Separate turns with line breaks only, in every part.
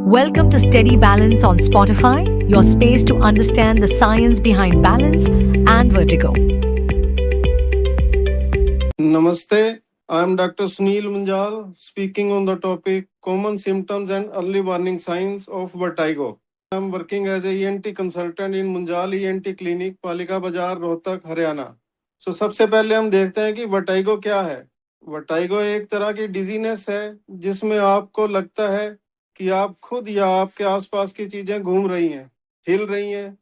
Welcome to Steady Balance on Spotify, your space to understand the science behind balance and vertigo.
Namaste, I am Dr. Sunil Munjal speaking on the topic Common Symptoms and Early Warning Signs of Vertigo. I am working as a ENT consultant in Munjal ENT Clinic, पालिका बाजार, Rohtak, Haryana. So सबसे पहले हम देखते हैं कि vertigo क्या है. वर्टाइगो एक तरह की डिजीनेस है जिसमें आपको लगता है कि आप खुद या आपके आसपास की चीजें घूम रही हैं, हिल रही हैं.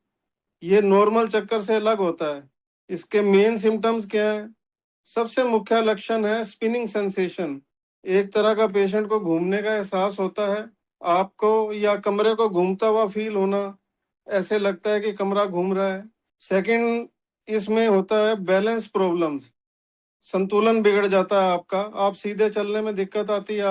ये नॉर्मल चक्कर से अलग होता है. इसके मेन सिम्टम्स क्या हैं? सबसे मुख्य लक्षण है स्पिनिंग सेंसेशन. एक तरह का पेशेंट को घूमने का एहसास होता है, आपको या कमरे को घूमता हुआ फील होना, ऐसे लगता है कि कमरा घूम रहा है. सेकंड, इसमें होता है बैलेंस प्रॉब्लम्स. संतुलन बिगड़ जाता है आपका, आप सीधे चलने में दिक्कत आती है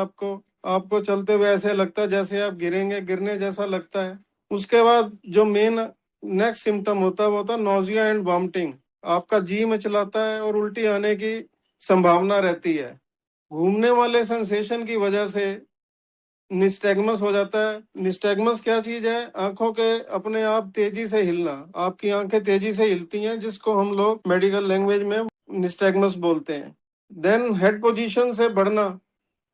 आपको चलते हुए ऐसे लगता है जैसे आप गिरेंगे, गिरने जैसा लगता है. उसके बाद जो मेन नेक्स्ट सिम्टम होता है वो होता है नोजिया एंड वॉमिटिंग. आपका जी मचलाता है और उल्टी आने की संभावना रहती है. घूमने वाले सेंसेशन की वजह से निस्टैग्मस हो जाता है. निस्टैग्मस क्या चीज है? आंखों के अपने आप तेजी से हिलना. आपकी आंखें तेजी से हिलती हैं जिसको हम लोग मेडिकल लैंग्वेज में निस्टैग्मस बोलते हैं. देन हेड पोजीशन से बढ़ना,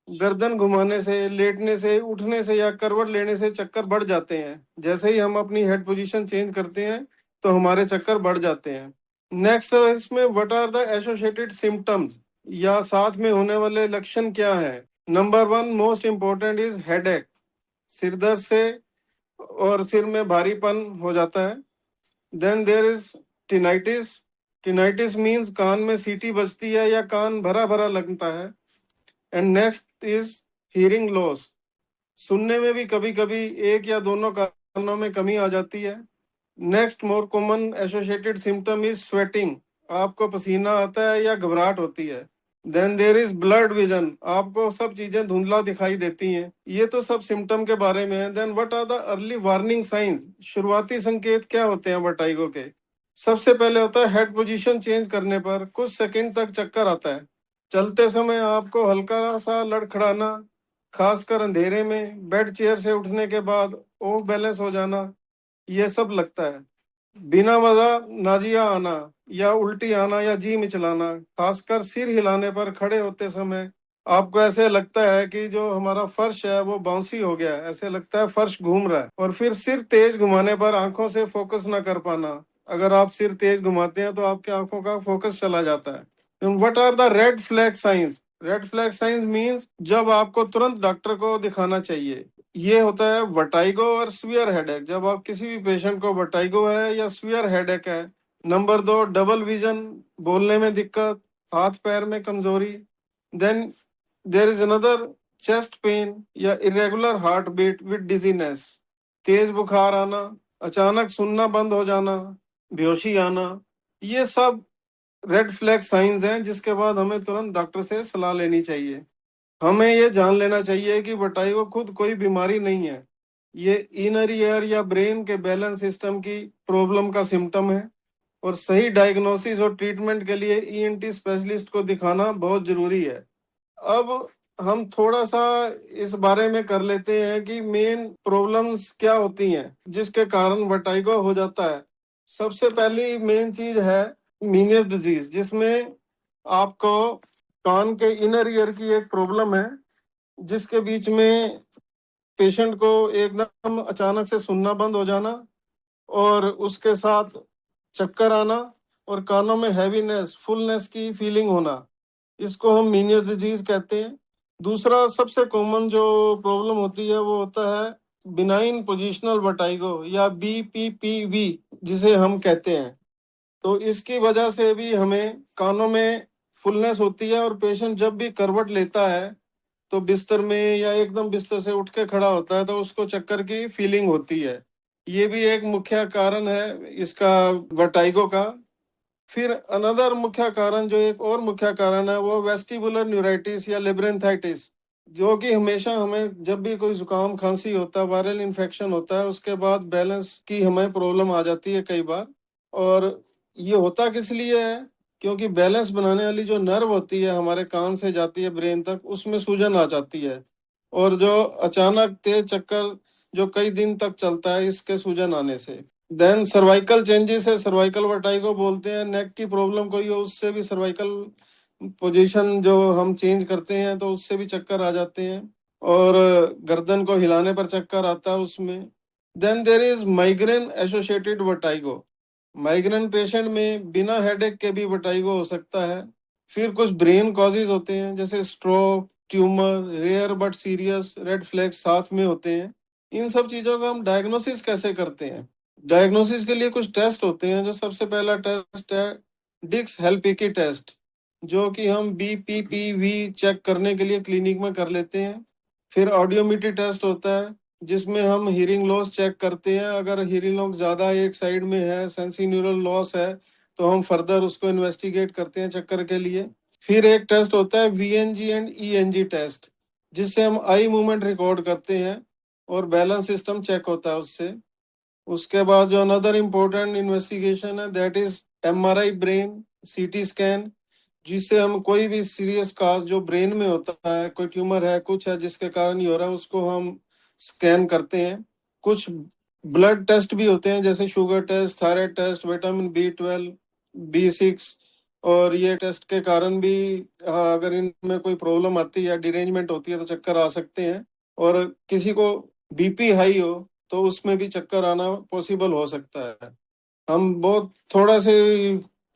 गर्दन घुमाने से, लेटने से, उठने से या करवट लेने से चक्कर बढ़ जाते हैं. जैसे ही हम अपनी हेड पोजीशन चेंज करते हैं तो हमारे चक्कर बढ़ जाते हैं. नेक्स्ट, इसमें what are the associated symptoms या साथ में होने वाले लक्षण क्या है? Number 1 most important is headache. सिर दर्द से और सिर में भारीपन हो जाता है. Then there is tinnitus. Tinnitus means कान में सीटी बजती है या कान भरा भरा लगता है. And next is hearing loss. सुनने में भी कभी कभी एक या दोनों कानों में कमी आ जाती है. Next more common associated symptom is sweating. आपको पसीना आता है या घबराहट होती है. Then there is blurred vision. आपको सब चीजें धुंधला दिखाई देती हैं. ये तो सब सिम्टम के बारे में है. Then what are the early warning signs. शुरुआती संकेत क्या होते हैं वर्टाइगो के? सबसे पहले होता है हेड पोजीशन चेंज करने पर कुछ सेकंड तक चक्कर आता है. चलते समय आपको हल्का सा लड़खड़ाना, खासकर अंधेरे में, बेड चेयर से उठने के बाद ऑफ बैलेंस हो जाना, ये सब लगता है. बिना वजह नाजिया आना या उल्टी आना या जी मिचलाना, खासकर सिर हिलाने पर खड़े होते समय आपको ऐसे लगता है कि जो हमारा फर्श है वो बाउंसी हो गया है, ऐसे लगता है फर्श घूम रहा है. और फिर सिर तेज घुमाने पर आंखों से फोकस ना कर पाना. अगर आप सिर तेज घुमाते हैं तो आपकी आंखों का फोकस चला जाता है. What are the red flag signs? Red flag signs means जब आपको तुरंत डॉक्टर को दिखाना चाहिए. ये होता है वर्टाइगो और स्वियर हेडेक. जब आप किसी भी पेशेंट को वर्टाइगो है या स्वियर हेडेक है. नंबर 2 डबल विजन, बोलने में दिक्कत, हाथ पैर में कमजोरी. Then there is another chest pain या irregular heart beat with dizziness. तेज बुखार आना, अचानक सुनना बंद हो जाना, बेहोशी आना, ये सब रेड फ्लैग साइंस हैं जिसके बाद हमें तुरंत डॉक्टर से सलाह लेनी चाहिए. हमें ये जान लेना चाहिए कि वर्टाइगो खुद कोई बीमारी नहीं है. ये इनर ईयर या ब्रेन के बैलेंस सिस्टम की प्रॉब्लम का सिम्टम है और सही डायग्नोसिस और ट्रीटमेंट के लिए ईएनटी स्पेशलिस्ट को दिखाना बहुत जरूरी है. अब हम थोड़ा सा इस बारे में कर लेते हैं कि मेन प्रॉब्लम्स क्या होती हैं जिसके कारण वर्टाइगो हो जाता है. सबसे पहली मेन चीज है मीनियस डिजीज, जिसमें आपको कान के इनर ईयर की एक प्रॉब्लम है जिसके बीच में पेशेंट को एकदम अचानक से सुनना बंद हो जाना और उसके साथ चक्कर आना और कानों में हैवीनेस, फुलनेस की फीलिंग होना, इसको हम मीनियस डिजीज कहते हैं. दूसरा सबसे कॉमन जो प्रॉब्लम होती है वो होता है बिनाइन पोजिशनल वर्टाइगो या BPPV जिसे हम कहते हैं. तो इसकी वजह से भी हमें कानों में फुलनेस होती है और पेशेंट जब भी करवट लेता है तो बिस्तर में या एकदम बिस्तर से उठ के खड़ा होता है तो उसको चक्कर की फीलिंग होती है. ये भी एक मुख्य कारण है इसका वर्टाइगो का. फिर अनदर मुख्य कारण, जो एक और मुख्य कारण है, वो वेस्टिबुलर न्यूराइटिस या लेब्रेंथाइटिस, जो कि हमेशा हमें जब भी कोई जुकाम खांसी होता है, वायरल इन्फेक्शन होता है, उसके बाद बैलेंस की हमें प्रॉब्लम आ जाती है कई बार. और ये होता किस लिए है? क्योंकि बैलेंस बनाने वाली जो नर्व होती है हमारे कान से जाती है ब्रेन तक, उसमें सूजन आ जाती है और जो अचानक तेज चक्कर जो कई दिन तक चलता है इसके सूजन आने से। देन सर्वाइकल चेंजेस है, सर्वाइकल वर्टाइगो बोलते हैं। नेक की प्रॉब्लम कोई हो उससे भी सर्वाइकल पोजीशन जो हम चेंज करते हैं तो उससे भी चक्कर आ जाते हैं, और गर्दन को हिलाने पर चक्कर आता है उसमें। Then there is migraine associated vertigo. Migraine patient में बिना हेडेक के भी वर्टाइगो हो सकता है। फिर कुछ ब्रेन कॉजेज होते हैं जैसे stroke, tumour, rare but serious red flags साथ में होते हैं। इन सब चीजों का हम डायग्नोसिस कैसे करते हैं? डायग्नोसिस के लिए कुछ टेस्ट होते हैं। जो सबसे पहला टेस्ट है डिक्स हेल्पिकी टेस्ट, जो कि हम BPPV चेक करने के लिए क्लिनिक में कर लेते हैं। फिर ऑडियोमीट्री टेस्ट होता है जिसमें हम हियरिंग लॉस चेक करते हैं। अगर हियरिंग लॉस ज्यादा एक साइड में है, सेंसरी न्यूरल लॉस है, तो हम फर्दर उसको इन्वेस्टिगेट करते हैं चक्कर के लिए। फिर एक टेस्ट होता है VNG एंड ENG टेस्ट, जिससे हम आई मूवमेंट रिकॉर्ड करते हैं और बैलेंस सिस्टम चेक होता है उससे। उसके बाद जो अनदर इम्पोर्टेंट इन्वेस्टिगेशन है that is MRI brain CT scan, जिससे हम कोई भी सीरियस काज जो ब्रेन में होता है, कोई ट्यूमर है, कुछ है जिसके कारण ये हो रहा है, उसको हम स्कैन करते हैं। कुछ ब्लड टेस्ट भी होते हैं जैसे sugar test, thyroid test, vitamin B12, B6, और ये टेस्ट के कारण भी अगर इनमें कोई प्रॉब्लम आती है या डिरेंजमेंट होती है तो चक्कर आ सकते हैं। और किसी को BP हाई हो तो उसमें भी चक्कर आना पॉसिबल हो सकता है। हम बहुत थोड़ा से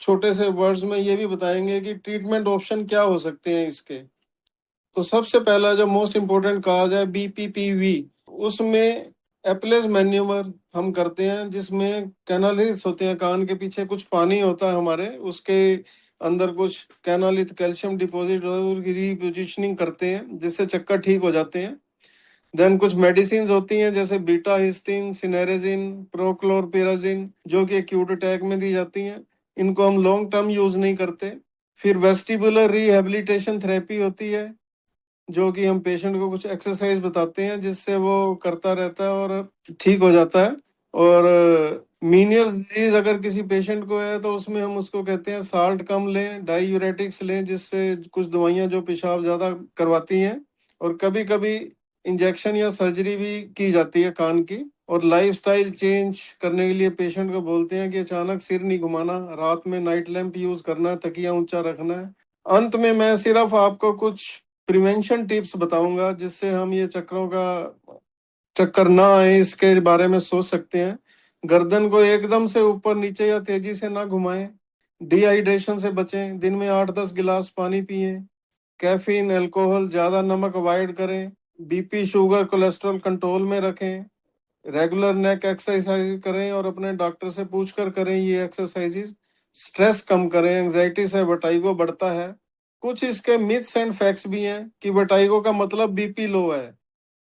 छोटे से वर्ड्स में ये भी बताएंगे कि ट्रीटमेंट ऑप्शन क्या हो सकते हैं इसके। तो सबसे पहला जो मोस्ट इम्पोर्टेंट काज है BPPV, उसमें एप्लेस मैन्यूवर हम करते हैं, जिसमें कैनालिस होते हैं, कान के पीछे कुछ पानी होता है हमारे, उसके अंदर कुछ कैनालित कैल्शियम डिपॉजिट और रीपोजिशनिंग करते हैं जिससे चक्कर ठीक हो जाते हैं। देन कुछ मेडिसिन होती हैं जैसे बीटा हिस्टीन, सिनेरेजिन, प्रोक्लोरपिराजिन, जो कि एक्यूट अटैक में दी जाती हैं। इनको हम लॉन्ग टर्म यूज नहीं करते। फिर वेस्टिबुलर रिहेबिलिटेशन थेरेपी होती है, जो कि हम पेशेंट को कुछ एक्सरसाइज बताते हैं जिससे वो करता रहता है और ठीक हो जाता है। और मीनियल डिजीज अगर किसी पेशेंट को है तो उसमें हम उसको कहते हैं साल्ट कम लें, डायूरेटिक्स लें, जिससे कुछ दवाइयां जो पेशाब ज्यादा करवाती हैं। और कभी कभी इंजेक्शन या सर्जरी भी की जाती है कान की। और लाइफस्टाइल चेंज करने के लिए पेशेंट को बोलते हैं कि अचानक सिर नहीं घुमाना, रात में नाइट लैंप यूज करना है, तकिया ऊंचा रखना है। अंत में मैं सिर्फ आपको कुछ प्रिवेंशन टिप्स बताऊंगा जिससे हम ये चक्करों का चक्कर ना आए इसके बारे में सोच सकते हैं। गर्दन को एकदम से ऊपर नीचे या तेजी से ना घुमाएं। डिहाइड्रेशन से बचें, दिन में 8-10 गिलास पानी पिएं। कैफीन, अल्कोहल, ज्यादा नमक अवॉइड करें। BP, शुगर, कोलेस्ट्रॉल कंट्रोल में रखें। रेगुलर नेक एक्सरसाइज करें और अपने डॉक्टर से पूछकर करें ये एक्सरसाइजेस। स्ट्रेस कम करें, एंजाइटी से वर्टाइगो बढ़ता है। कुछ इसके मिथ्स एंड फैक्ट्स भी हैं कि वर्टाइगो का मतलब BP लो है।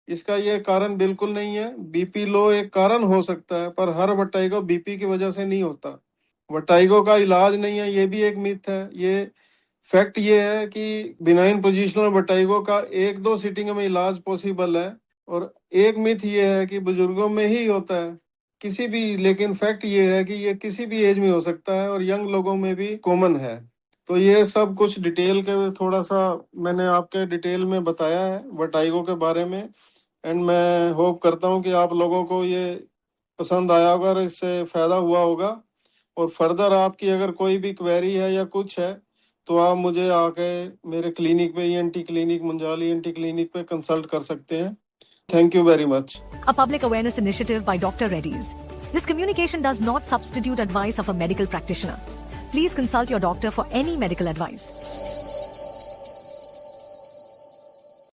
इसका ये कारण बिल्कुल नहीं है। BP लो एक कारण हो सकता है, पर हर वर्टाइगो BP की वजह से नहीं होता। वर्टाइगो का इलाज नहीं है, ये भी एक मिथ है। ये फैक्ट ये है कि बिनाइन पोजिशनल वर्टाइगो का 1-2 सीटिंग में इलाज पॉसिबल है। और एक मिथ ये है कि बुजुर्गों में ही होता है, किसी भी, लेकिन फैक्ट ये है कि ये किसी भी एज में हो सकता है और यंग लोगों में भी कॉमन है। तो ये सब कुछ डिटेल के थोड़ा सा मैंने आपके डिटेल में बताया है वर्टाइगो के बारे में। एंड मैं होप करता हूँ कि आप लोगों को ये पसंद आया होगा और इससे फायदा हुआ होगा। और फर्दर आपकी अगर कोई भी क्वेरी है या कुछ है तो आप मुझे आके मेरे क्लिनिक पे, ENT clinic, Munjal ENT clinic पे कंसल्ट कर सकते हैं। Thank you very much.
A public awareness initiative by Dr. Reddy's. This communication does not substitute advice of a medical practitioner. Please consult your doctor for any medical advice.